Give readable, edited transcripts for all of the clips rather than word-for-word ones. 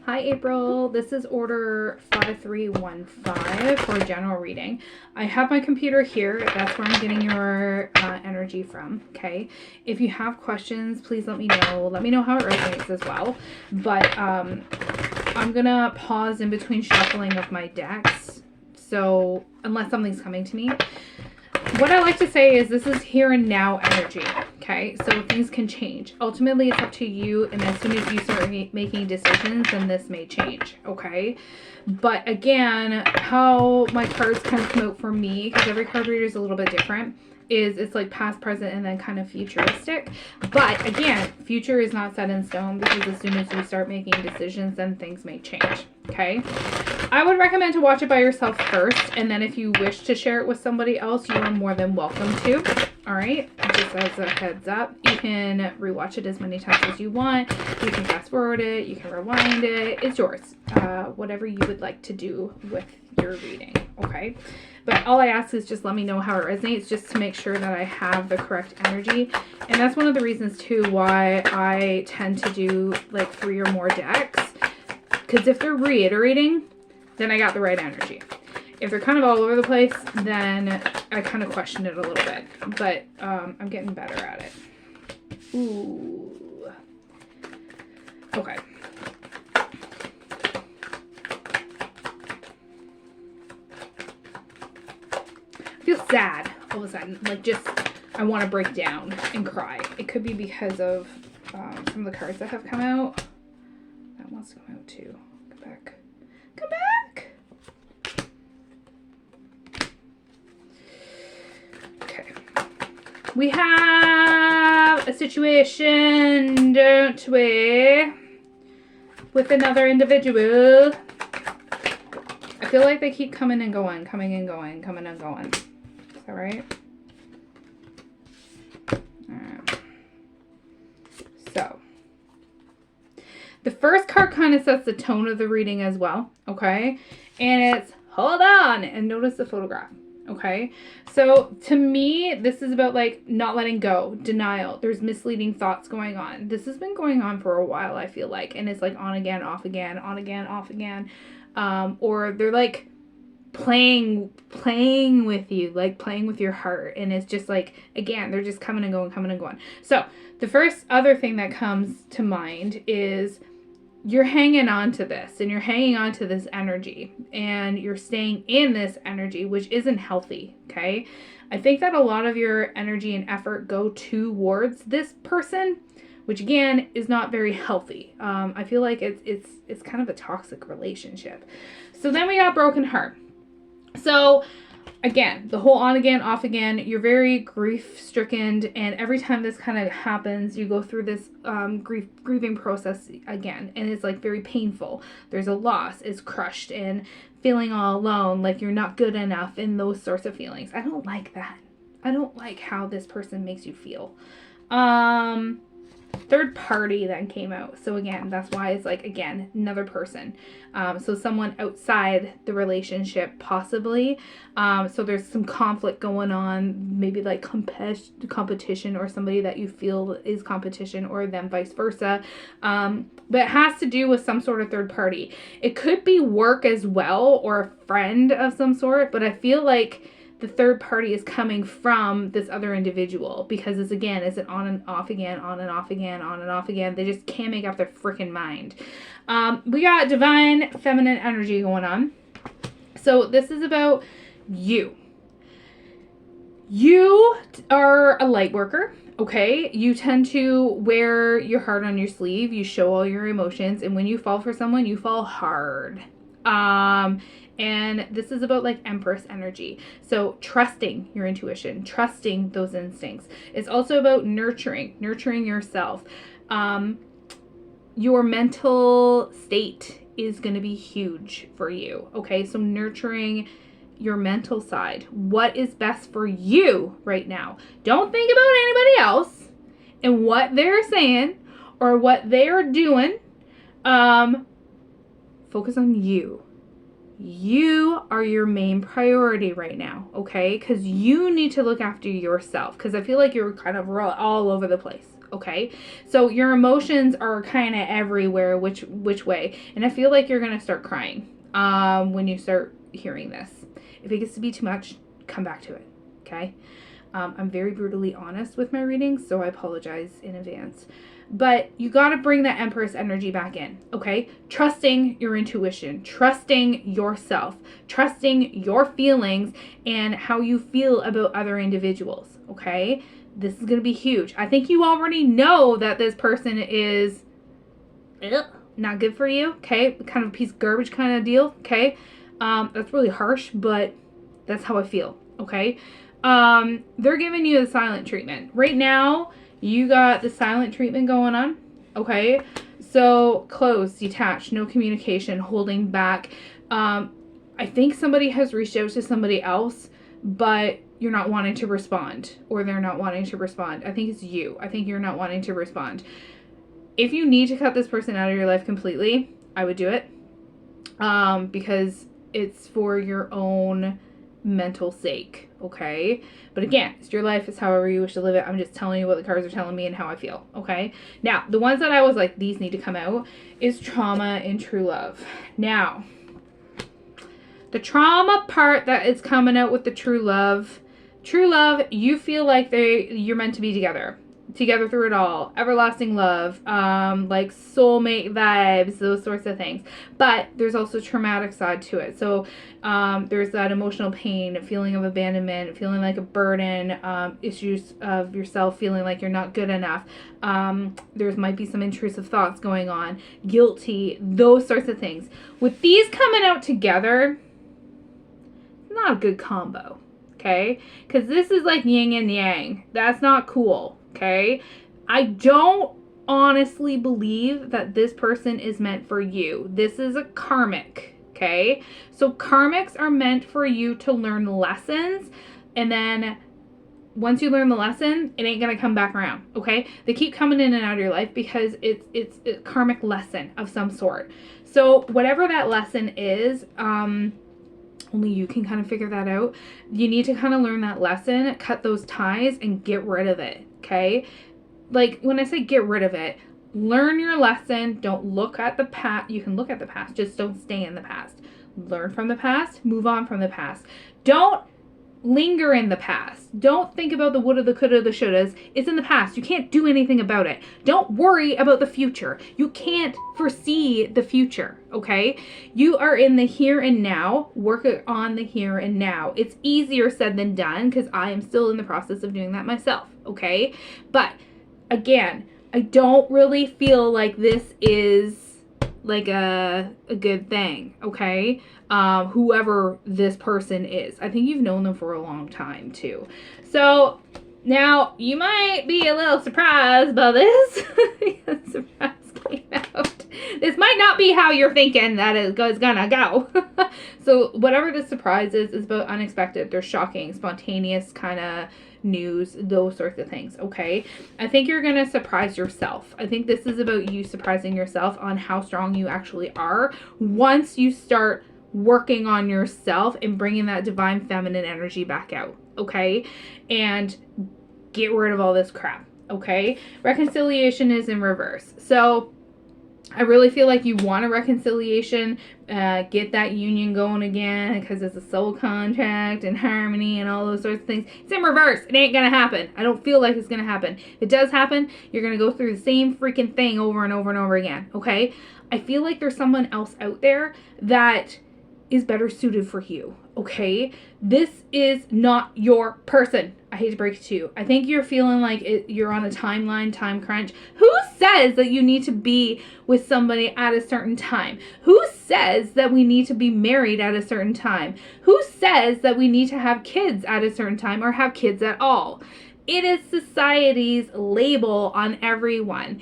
Hi April, this is order 5315 for general reading. I have my computer here, that's where I'm getting your energy from, okay? If you have questions, please let me know. Let me know how it resonates as well. But I'm gonna pause in between shuffling of my decks, so unless something's coming to me. What I like to say is this is here and now energy, okay? So things can change. Ultimately, it's up to you, and as soon as you start making decisions, then this may change, okay? But again, how my cards kind of come out for me, because every card reader is a little bit different, is it's like past, present, and then kind of futuristic. But again, future is not set in stone, because as soon as you start making decisions, then things may change, okay? I would recommend to watch it by yourself first, and then if you wish to share it with somebody else, you are more than welcome to. All right, just as a heads up, you can rewatch it as many times as you want. You can fast forward it, you can rewind it. It's yours. Whatever you would like to do with your reading, okay? But all I ask is just let me know how it resonates, just to make sure that I have the correct energy. And that's one of the reasons too why I tend to do like 3 or more decks, because if they're reiterating, then I got the right energy. If they're kind of all over the place, then I kind of question it a little bit. But I'm getting better at it. Ooh. Okay. I feel sad all of a sudden. Like just, I want to break down and cry. It could be because of some of the cards that have come out. That wants to come out too. Come back. Come back! Okay. We have a situation, don't we? With another individual. I feel like they keep coming and going, coming and going, coming and going. Is that right? Alright. So. The first card kind of sets the tone of the reading as well, okay? And it's, hold on, and notice the photograph, okay? So to me, this is about like not letting go, denial. There's misleading thoughts going on. This has been going on for a while, I feel like, and it's like on again, off again, on again, off again. Or they're like playing with you, like playing with your heart, and it's just like, again, they're just coming and going, coming and going. So the first other thing that comes to mind is you're hanging on to this, and you're hanging on to this energy, and you're staying in this energy, which isn't healthy, okay? I think that a lot of your energy and effort go towards this person, which again is not very healthy. I feel like it's kind of a toxic relationship. So then we got broken heart. So again, the whole on again, off again, you're very grief-stricken, and every time this kind of happens, you go through this grieving process again, and it's like very painful. There's a loss, it's crushed, and feeling all alone, like you're not good enough, and those sorts of feelings. I don't like that. I don't like how this person makes you feel. Third party then came out. So again, that's why it's like, again, another person. So someone outside the relationship, possibly. So there's some conflict going on, maybe like competition, or somebody that you feel is competition, or them vice versa. But it has to do with some sort of third party. It could be work as well, or a friend of some sort, but I feel like the third party is coming from this other individual, because it's, again, is it on and off again, on and off again, on and off again. They just can't make up their freaking mind. We got divine feminine energy going on. So this is about you. You are a light worker, okay? You tend to wear your heart on your sleeve. You show all your emotions, and when you fall for someone, you fall hard. And this is about like Empress energy. So trusting your intuition, trusting those instincts. It's also about nurturing yourself. Your mental state is going to be huge for you. Okay. So nurturing your mental side. What is best for you right now? Don't think about anybody else and what they're saying or what they're doing. Focus on you. You are your main priority right now, okay? Because you need to look after yourself. Because I feel like you're kind of all over the place, okay? So your emotions are kind of everywhere, which way. And I feel like you're going to start crying when you start hearing this. If it gets to be too much, come back to it, okay? I'm very brutally honest with my readings, so I apologize in advance. But you got to bring that Empress energy back in, okay? Trusting your intuition, trusting yourself, trusting your feelings and how you feel about other individuals, okay? This is going to be huge. I think you already know that this person is not good for you, okay? Kind of a piece of garbage kind of deal, okay? That's really harsh, but that's how I feel, okay? They're giving you the silent treatment. Right now, you got the silent treatment going on, okay? So, closed, detached, no communication, holding back. I think somebody has reached out to somebody else, but you're not wanting to respond, or they're not wanting to respond. I think it's you. I think you're not wanting to respond. If you need to cut this person out of your life completely, I would do it, because it's for your own mental sake, okay? But again, it's your life, it's however you wish to live it. I'm just telling you what the cards are telling me and how I feel, okay? Now, the ones that I was like, these need to come out, is trauma and true love. Now, the trauma part that is coming out with the true love, you feel like you're meant to be together through it all, everlasting love, like soulmate vibes, those sorts of things. But there's also a traumatic side to it. So there's that emotional pain, a feeling of abandonment, feeling like a burden, issues of yourself, feeling like you're not good enough. There might be some intrusive thoughts going on, guilty, those sorts of things. With these coming out together, not a good combo, okay? Because this is like yin and yang. That's not cool. Okay, I don't honestly believe that this person is meant for you. This is a karmic, okay? So karmics are meant for you to learn lessons, and then once you learn the lesson, it ain't gonna come back around, okay? They keep coming in and out of your life because it's a karmic lesson of some sort. So whatever that lesson is, only you can kind of figure that out. You need to kind of learn that lesson, cut those ties, and get rid of it, okay? Like, when I say get rid of it, learn your lesson. Don't look at the past. You can look at the past, just don't stay in the past. Learn from the past, move on from the past. Don't linger in the past. Don't think about the woulda, the coulda, the shouldas. It's in the past. You can't do anything about it. Don't worry about the future. You can't foresee the future, okay? You are in the here and now. Work on the here and now. It's easier said than done because I am still in the process of doing that myself, okay? But again, I don't really feel like this is like a good thing, okay? Whoever this person is. I think you've known them for a long time too. So now you might be a little surprised by this. Surprise came out. This might not be how you're thinking that it is gonna go. So whatever the surprise is about unexpected. They're shocking, spontaneous kind of news, those sorts of things, okay? I think you're gonna surprise yourself. I think this is about you surprising yourself on how strong you actually are once you start working on yourself and bringing that divine feminine energy back out, okay? And get rid of all this crap, okay? Reconciliation is in reverse. So I really feel like you want a reconciliation, get that union going again because it's a soul contract and harmony and all those sorts of things. It's in reverse. It ain't going to happen. I don't feel like it's going to happen. If it does happen, you're going to go through the same freaking thing over and over and over again, okay? I feel like there's someone else out there that is better suited for you, okay? This is not your person. I hate to break it to you. I think you're feeling like you're on a timeline, time crunch. Who says that you need to be with somebody at a certain time? Who says that we need to be married at a certain time? Who says that we need to have kids at a certain time or have kids at all? It is society's label on everyone.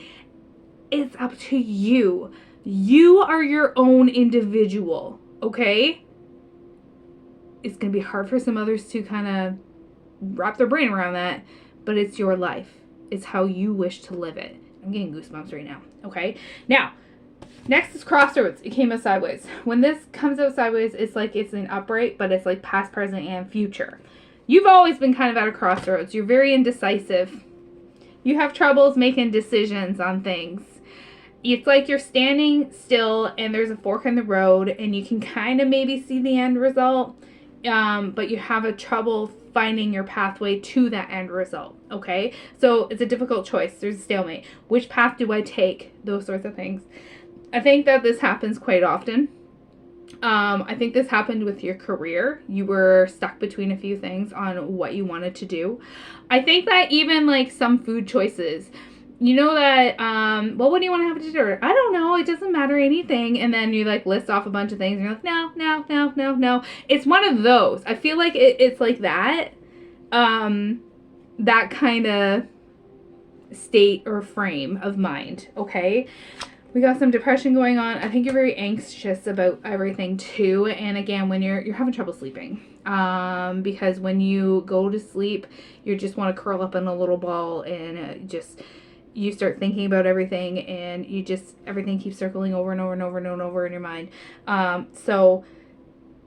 It's up to you. You are your own individual, okay? It's going to be hard for some others to kind of wrap their brain around that, but it's your life. It's how you wish to live it. I'm getting goosebumps right now, okay? Now, next is crossroads. It came out sideways. When this comes out sideways, it's like it's an upright, but it's like past, present, and future. You've always been kind of at a crossroads. You're very indecisive. You have troubles making decisions on things. It's like you're standing still and there's a fork in the road and you can kind of maybe see the end result, but you have a trouble finding your pathway to that end result, okay? So it's a difficult choice. There's a stalemate. Which path do I take? Those sorts of things. I think that this happens quite often. I think this happened with your career. You were stuck between a few things on what you wanted to do. I think that even like some food choices, you know that, well, what do you want to have for dinner? I don't know. It doesn't matter anything. And then you like list off a bunch of things and you're like, no, no, no, no, no. It's one of those. I feel like it's like that, that kind of state or frame of mind. Okay. We got some depression going on. I think you're very anxious about everything too. And again, when you're having trouble sleeping, because when you go to sleep, you just want to curl up in a little ball and you start thinking about everything and everything keeps circling over and over and over and over in your mind. So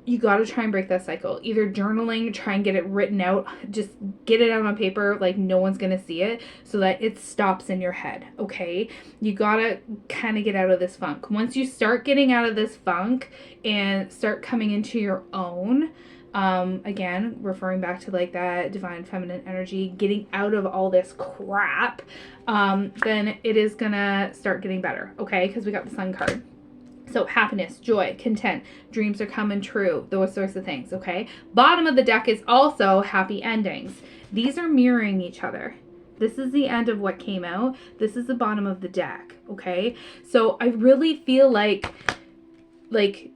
you got to try and break that cycle. Either journaling, try and get it written out, just get it out on paper like no one's going to see it so that it stops in your head, okay? You got to kind of get out of this funk. Once you start getting out of this funk and start coming into your own, again, referring back to like that divine feminine energy, getting out of all this crap, then it is going to start getting better, okay? Because we got the Sun card. So happiness, joy, content, dreams are coming true, those sorts of things, okay? Bottom of the deck is also happy endings. These are mirroring each other. This is the end of what came out. This is the bottom of the deck, okay? So I really feel like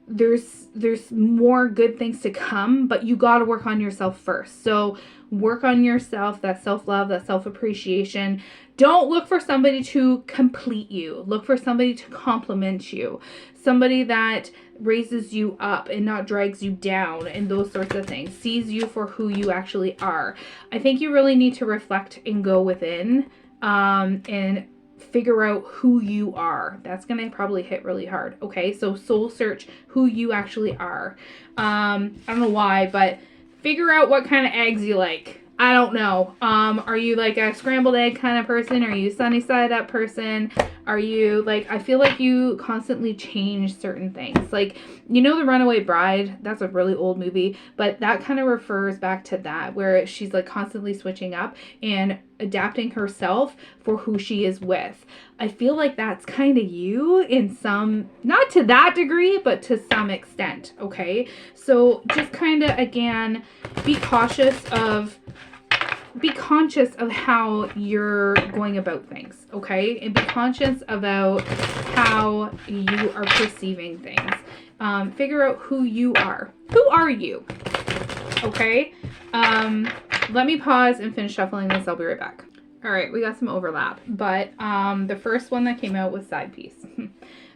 there's more good things to come, but you got to work on yourself first. So work on yourself, that self-love, that self-appreciation. Don't look for somebody to complete you. Look for somebody to compliment you. Somebody that raises you up and not drags you down and those sorts of things. Sees you for who you actually are. I think you really need to reflect and go within and figure out who you are. That's going to probably hit really hard. Okay, so soul search who you actually are. I don't know why, but figure out what kind of eggs you like. I don't know. Are you like a scrambled egg kind of person? Are you sunny side up person? Are you like, I feel like you constantly change certain things. Like, you know, The Runaway Bride, that's a really old movie, but that kind of refers back to that, where she's like constantly switching up and adapting herself for who she is with. I feel like that's kind of you in some, not to that degree, but to some extent. Okay. So just kind of, again, be conscious of how you're going about things, okay? And be conscious about how you are perceiving things. Figure out who you are. Who are you? Okay? Let me pause and finish shuffling this. I'll be right back. All right, we got some overlap, but the first one that came out was Side Piece.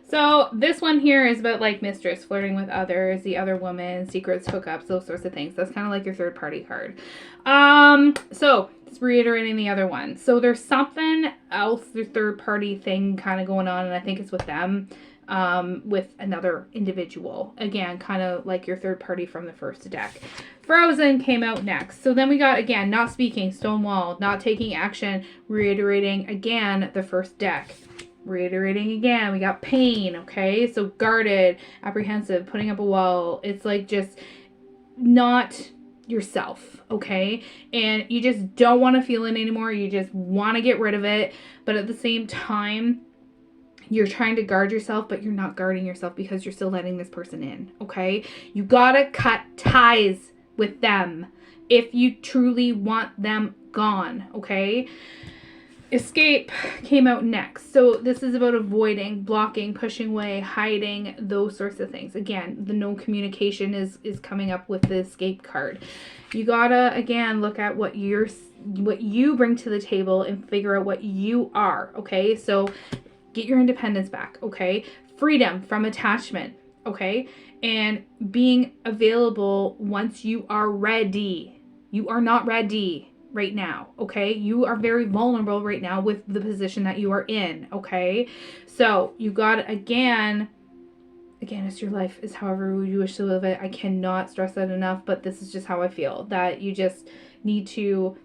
So this one here is about like mistress, flirting with others, the other woman, secrets, hookups, those sorts of things. That's kind of like your third party card. So it's reiterating the other one. So there's something else, the third party thing kind of going on, and I think it's with them, with another individual. Again, kind of like your third party from the first deck. Frozen came out next. So then we got, again, not speaking, stonewall, not taking action, reiterating again the first deck. Reiterating again, we got pain, okay? So guarded, apprehensive, putting up a wall. It's like just not yourself, okay? And you just don't want to feel it anymore. You just want to get rid of it. But at the same time, you're trying to guard yourself, but you're not guarding yourself because you're still letting this person in, okay? You gotta cut ties with them if you truly want them gone, okay? Escape came out next. So this is about avoiding, blocking, pushing away, hiding, those sorts of things. Again, the no communication is coming up with the escape card. You gotta, again, look at what you bring to the table and figure out what you are, okay? So get your independence back, okay? Freedom from attachment, okay? And being available once you are ready. You are not ready right now, okay? You are very vulnerable right now with the position that you are in, okay? So you got, again, it's your life, is however you wish to live it. I cannot stress that enough, but this is just how I feel, that you just need to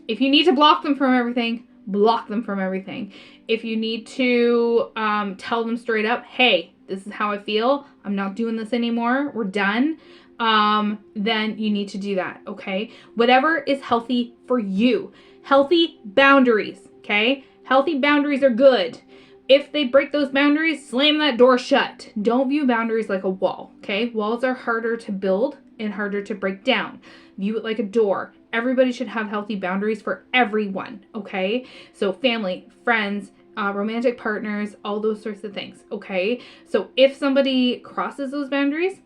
If you need to block them from everything, block them from everything. If you need to tell them straight up, hey, this is how I feel, I'm not doing this anymore, we're done, then you need to do that, okay? Whatever is healthy for you. Healthy boundaries, okay? Healthy boundaries are good. If they break those boundaries, slam that door shut. Don't view boundaries like a wall, okay? Walls are harder to build and harder to break down. View it like a door. Everybody should have healthy boundaries for everyone, okay? So family, friends, romantic partners, all those sorts of things, okay? So if somebody crosses those boundaries,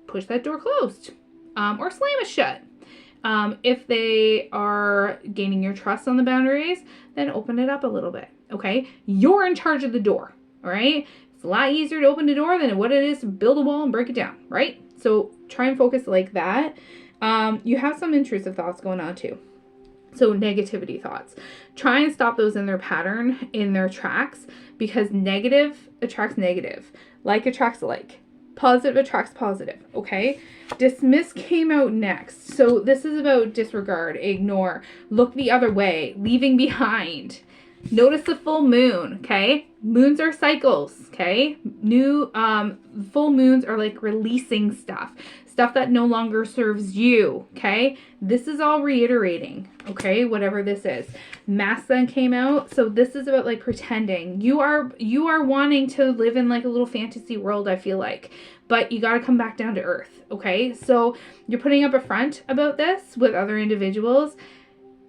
push that door closed, or slam it shut. If they are gaining your trust on the boundaries, then open it up a little bit, okay? You're in charge of the door, all right? It's a lot easier to open the door than what it is to build a wall and break it down, right? So try and focus like that. You have some intrusive thoughts going on too. So negativity thoughts. Try and stop those in their pattern, in their tracks, because negative attracts negative. Like attracts like. Positive attracts positive, okay? Dismiss came out next. So this is about disregard, ignore, look the other way, leaving behind. Notice the full moon, okay? Moons are cycles, okay? Full moons are like releasing stuff that no longer serves you, okay? This is all reiterating, okay? Whatever this is. Mass then came out, so this is about like pretending. You are wanting to live in like a little fantasy world, I feel like, but you got to come back down to earth, okay? So you're putting up a front about this with other individuals.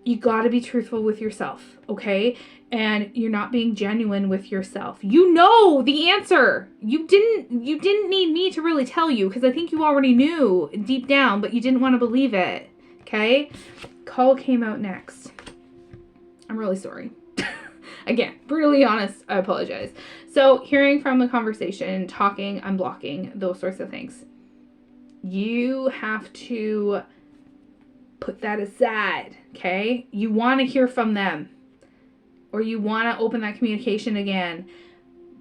You got to be truthful with yourself, okay? And you're not being genuine with yourself. You know the answer. You didn't need me to really tell you, because I think you already knew deep down, but you didn't want to believe it, okay? Call came out next. I'm really sorry. Again, brutally honest, I apologize. So hearing from the conversation, talking, unblocking, those sorts of things. You have to put that aside, okay? You want to hear from them, or you want to open that communication again,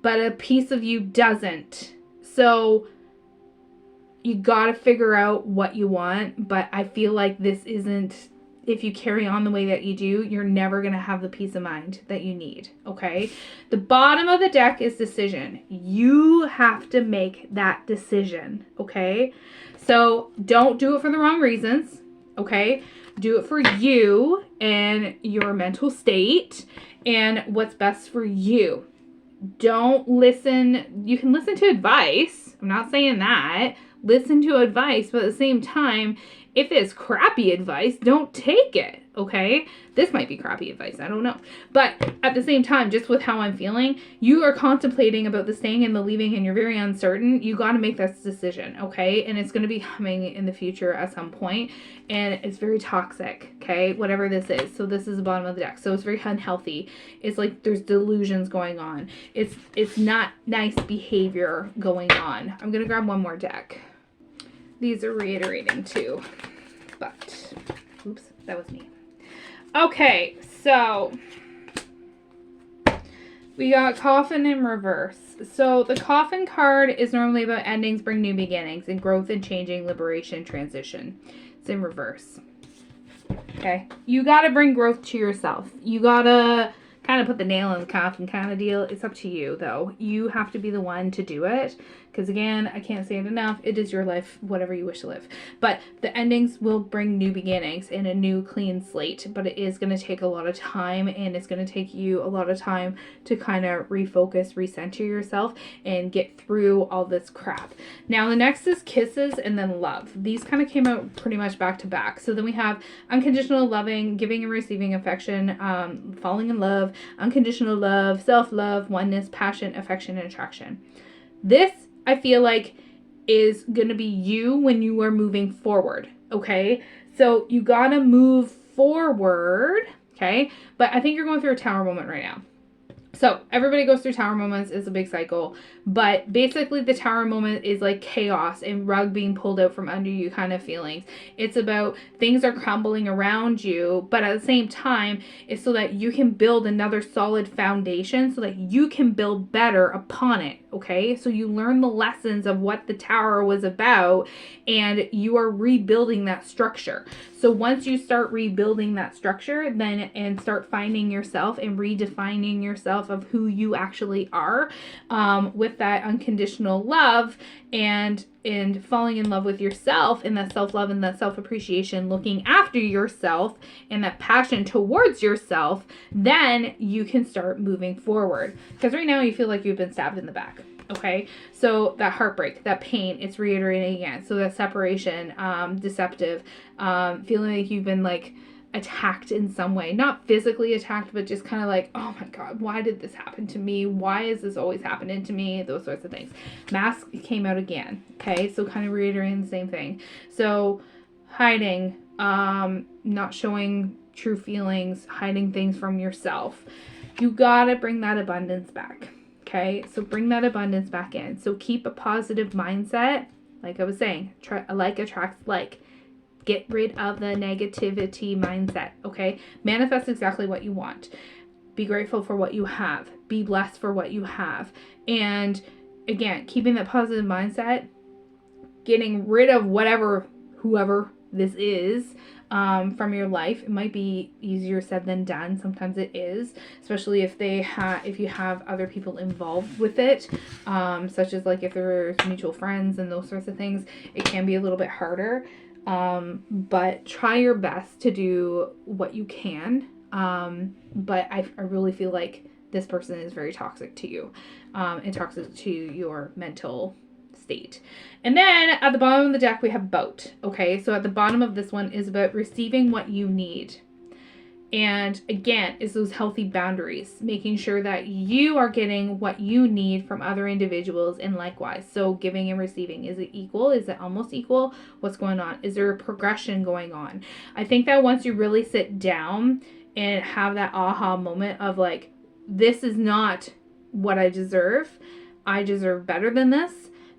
but a piece of you doesn't. So you got to figure out what you want, but I feel like this isn't, if you carry on the way that you do, you're never going to have the peace of mind that you need, okay? The bottom of the deck is decision. You have to make that decision, okay? So don't do it for the wrong reasons, okay? Do it for you and your mental state and what's best for you. Don't listen. You can listen to advice. I'm not saying that. Listen to advice, but at the same time, if it's crappy advice, don't take it, okay? This might be crappy advice, I don't know. But at the same time, just with how I'm feeling, you are contemplating about the staying and the leaving and you're very uncertain. You got to make that decision, okay? And it's going to be coming in the future at some point, and it's very toxic, okay? Whatever this is. So this is the bottom of the deck. So it's very unhealthy. It's like there's delusions going on. It's not nice behavior going on. I'm going to grab one more deck. These are reiterating too, but oops, that was me. Okay, so we got Coffin in reverse. So the Coffin card is normally about endings bring new beginnings and growth and changing, liberation, transition. It's in reverse. Okay, you got to bring growth to yourself. You got to kind of put the nail in the coffin kind of deal. It's up to you, though. You have to be the one to do it. Because again, I can't say it enough. It is your life, whatever you wish to live. But the endings will bring new beginnings and a new clean slate. But it is going to take a lot of time, and it's going to take you a lot of time to kind of refocus, recenter yourself, and get through all this crap. Now, the next is kisses and then love. These kind of came out pretty much back to back. So then we have unconditional loving, giving and receiving affection, falling in love, unconditional love, self-love, oneness, passion, affection, and attraction. This, I feel like, is going to be you when you are moving forward, okay? So you got to move forward, okay? But I think you're going through a tower moment right now. So everybody goes through tower moments. It's a big cycle. But basically the tower moment is like chaos and rug being pulled out from under you kind of feelings. It's about things are crumbling around you, but at the same time, it's so that you can build another solid foundation so that you can build better upon it. Okay, so you learn the lessons of what the tower was about and you are rebuilding that structure. So once you start rebuilding that structure, then and start finding yourself and redefining yourself of who you actually are, with that unconditional love and falling in love with yourself and that self-love and that self-appreciation, looking after yourself and that passion towards yourself, then you can start moving forward. Because right now you feel like you've been stabbed in the back. Okay, so that heartbreak, that pain, it's reiterating again. So that separation, deceptive, feeling like you've been like attacked in some way, not physically attacked, but just kind of like, oh my God, why did this happen to me? Why is this always happening to me? Those sorts of things. Mask came out again. Okay, so kind of reiterating the same thing. So hiding, not showing true feelings, hiding things from yourself. You gotta bring that abundance back. Okay, so bring that abundance back in. So keep a positive mindset. Like I was saying, like attracts like. Get rid of the negativity mindset. Okay, manifest exactly what you want. Be grateful for what you have. Be blessed for what you have. And again, keeping that positive mindset, getting rid of whoever this is, from your life. It might be easier said than done. Sometimes it is, especially if you have other people involved with it, such as like if there's mutual friends and those sorts of things. It can be a little bit harder, but try your best to do what you can. But I really feel like this person is very toxic to you, and toxic to your mental state. And then at the bottom of the deck, we have boat. Okay, so at the bottom of this one is about receiving what you need. And again, is those healthy boundaries, making sure that you are getting what you need from other individuals and likewise. So giving and receiving, is it equal? Is it almost equal? What's going on? Is there a progression going on? I think that once you really sit down and have that aha moment of like, this is not what I deserve better than this,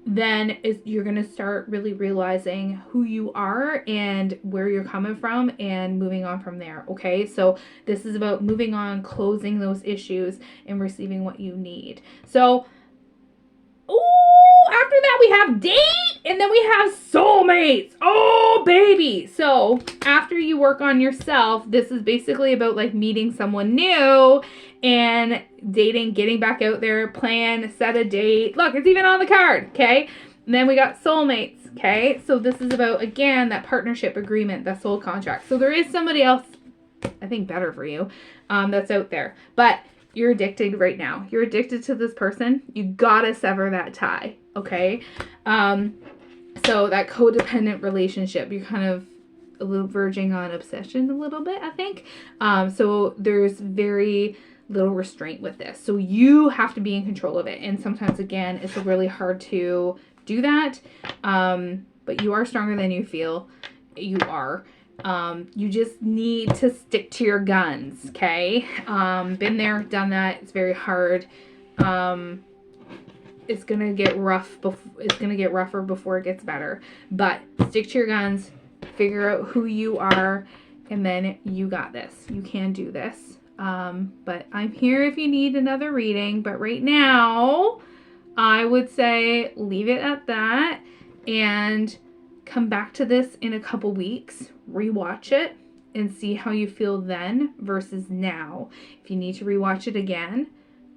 then you're going to start really realizing who you are and where you're coming from and moving on from there. Okay, so this is about moving on, closing those issues, and receiving what you need. So after that we have date, and then we have soulmates. Oh baby. So after you work on yourself, this is basically about like meeting someone new and dating, getting back out there, plan, set a date. Look, it's even on the card. Okay, and then we got soulmates. Okay, so this is about, again, that partnership agreement, that soul contract. So there is somebody else, I think, better for you, that's out there, but you're addicted right now. You're addicted to this person. You gotta sever that tie. Okay, so that codependent relationship, you're kind of a little verging on obsession a little bit, I think. So there's very little restraint with this. So you have to be in control of it. And sometimes, again, it's really hard to do that. But you are stronger than you feel. You are. You just need to stick to your guns. Okay. Been there, done that. It's very hard. It's going to get rough. It's going to get rougher before it gets better, but stick to your guns, figure out who you are, and then you got this. You can do this. But I'm here if you need another reading, but right now I would say leave it at that and come back to this in a couple weeks, rewatch it and see how you feel then versus now. If you need to rewatch it again,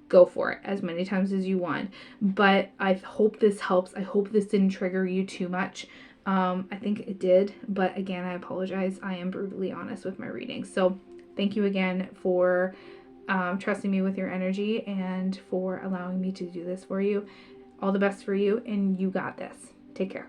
go for it as many times as you want. But I hope this helps. I hope this didn't trigger you too much. I think it did, but again, I apologize. I am brutally honest with my readings. So thank you again for trusting me with your energy and for allowing me to do this for you. All the best for you, and you got this. Take care.